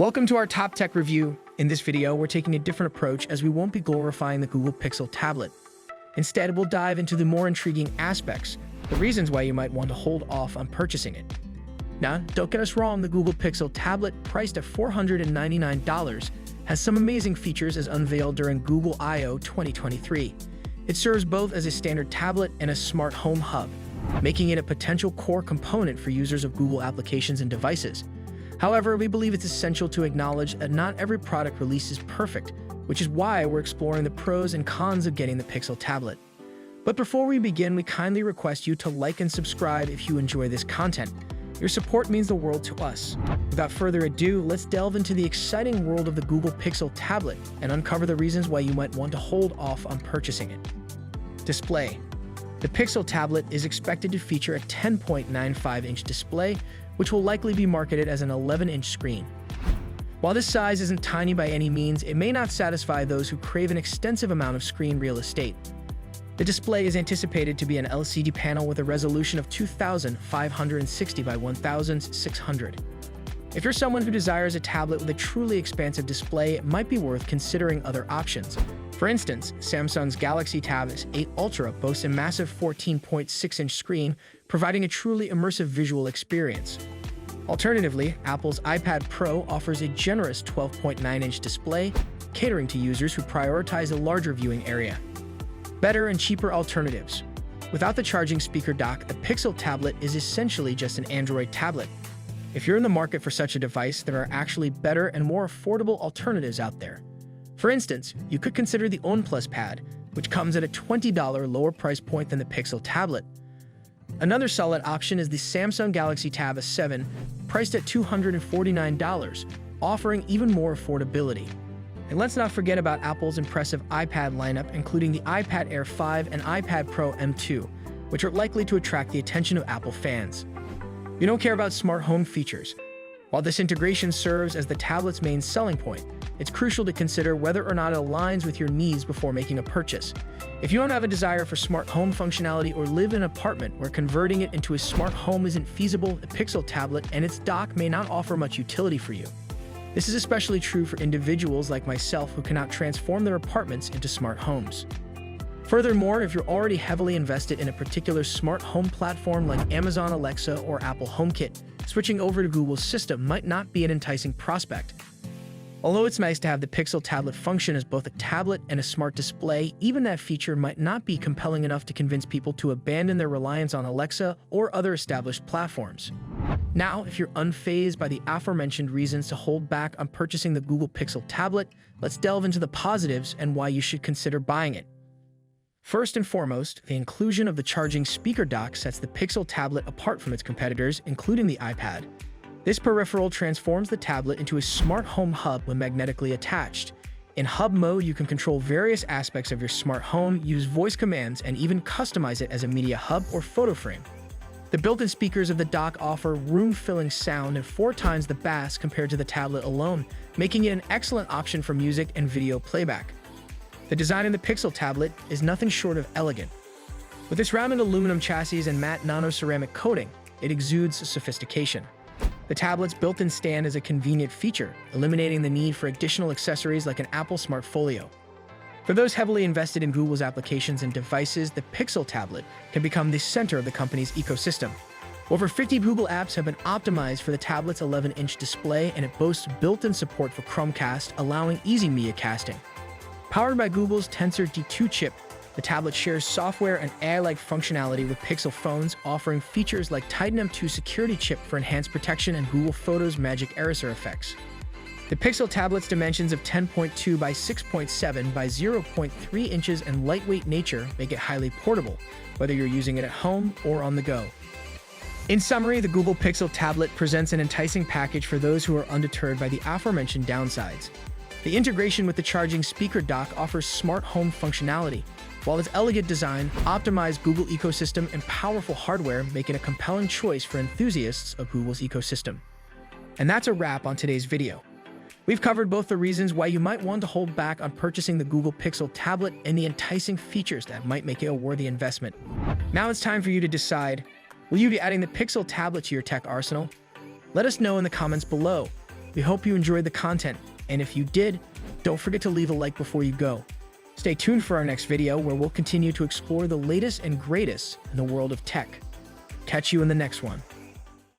Welcome to our top tech review. In this video, we're taking a different approach as we won't be glorifying the Google Pixel tablet. Instead, we'll dive into the more intriguing aspects, the reasons why you might want to hold off on purchasing it. Now, don't get us wrong, the Google Pixel tablet, priced at $499, has some amazing features as unveiled during Google I/O 2023. It serves both as a standard tablet and a smart home hub, making it a potential core component for users of Google applications and devices. However, we believe it's essential to acknowledge that not every product release is perfect, which is why we're exploring the pros and cons of getting the Pixel tablet. But before we begin, we kindly request you to like and subscribe if you enjoy this content. Your support means the world to us. Without further ado, let's delve into the exciting world of the Google Pixel tablet and uncover the reasons why you might want to hold off on purchasing it. Display. The Pixel tablet is expected to feature a 10.95-inch display, which will likely be marketed as an 11-inch screen. While this size isn't tiny by any means, it may not satisfy those who crave an extensive amount of screen real estate. The display is anticipated to be an LCD panel with a resolution of 2560 by 1600. If you're someone who desires a tablet with a truly expansive display, it might be worth considering other options. For instance, Samsung's Galaxy Tab S8 Ultra boasts a massive 14.6-inch screen, providing a truly immersive visual experience. Alternatively, Apple's iPad Pro offers a generous 12.9-inch display, catering to users who prioritize a larger viewing area. Better and cheaper alternatives. Without the charging speaker dock, the Pixel tablet is essentially just an Android tablet. If you're in the market for such a device, there are actually better and more affordable alternatives out there. For instance, you could consider the OnePlus Pad, which comes at a $20 lower price point than the Pixel tablet. Another solid option is the Samsung Galaxy Tab S7, priced at $249, offering even more affordability. And let's not forget about Apple's impressive iPad lineup, including the iPad Air 5 and iPad Pro M2, which are likely to attract the attention of Apple fans. You don't care about smart home features. While this integration serves as the tablet's main selling point, it's crucial to consider whether or not it aligns with your needs before making a purchase. If you don't have a desire for smart home functionality or live in an apartment where converting it into a smart home isn't feasible, the Pixel tablet and its dock may not offer much utility for you. This is especially true for individuals like myself who cannot transform their apartments into smart homes. Furthermore, if you're already heavily invested in a particular smart home platform like Amazon Alexa or Apple HomeKit, switching over to Google's system might not be an enticing prospect. Although it's nice to have the Pixel tablet function as both a tablet and a smart display, even that feature might not be compelling enough to convince people to abandon their reliance on Alexa or other established platforms. Now, if you're unfazed by the aforementioned reasons to hold back on purchasing the Google Pixel tablet, let's delve into the positives and why you should consider buying it. First and foremost, the inclusion of the charging speaker dock sets the Pixel tablet apart from its competitors, including the iPad. This peripheral transforms the tablet into a smart home hub when magnetically attached. In hub mode, you can control various aspects of your smart home, use voice commands, and even customize it as a media hub or photo frame. The built-in speakers of the dock offer room-filling sound and 4 times the bass compared to the tablet alone, making it an excellent option for music and video playback. The design of the Pixel tablet is nothing short of elegant. With its rounded aluminum chassis and matte nano-ceramic coating, it exudes sophistication. The tablet's built-in stand is a convenient feature, eliminating the need for additional accessories like an Apple Smart Folio. For those heavily invested in Google's applications and devices, the Pixel tablet can become the center of the company's ecosystem. Over 50 Google apps have been optimized for the tablet's 11-inch display, and it boasts built-in support for Chromecast, allowing easy media casting. Powered by Google's Tensor D2 chip, the tablet shares software and AI-like functionality with Pixel phones, offering features like Titan M2 security chip for enhanced protection and Google Photos magic eraser effects. The Pixel tablet's dimensions of 10.2 by 6.7 by 0.3 inches and lightweight nature make it highly portable, whether you're using it at home or on the go. In summary, the Google Pixel tablet presents an enticing package for those who are undeterred by the aforementioned downsides. The integration with the charging speaker dock offers smart home functionality, while its elegant design, optimized Google ecosystem, and powerful hardware make it a compelling choice for enthusiasts of Google's ecosystem. And that's a wrap on today's video. We've covered both the reasons why you might want to hold back on purchasing the Google Pixel tablet and the enticing features that might make it a worthy investment. Now it's time for you to decide, will you be adding the Pixel tablet to your tech arsenal? Let us know in the comments below. We hope you enjoyed the content, and if you did, don't forget to leave a like before you go. Stay tuned for our next video where we'll continue to explore the latest and greatest in the world of tech. Catch you in the next one.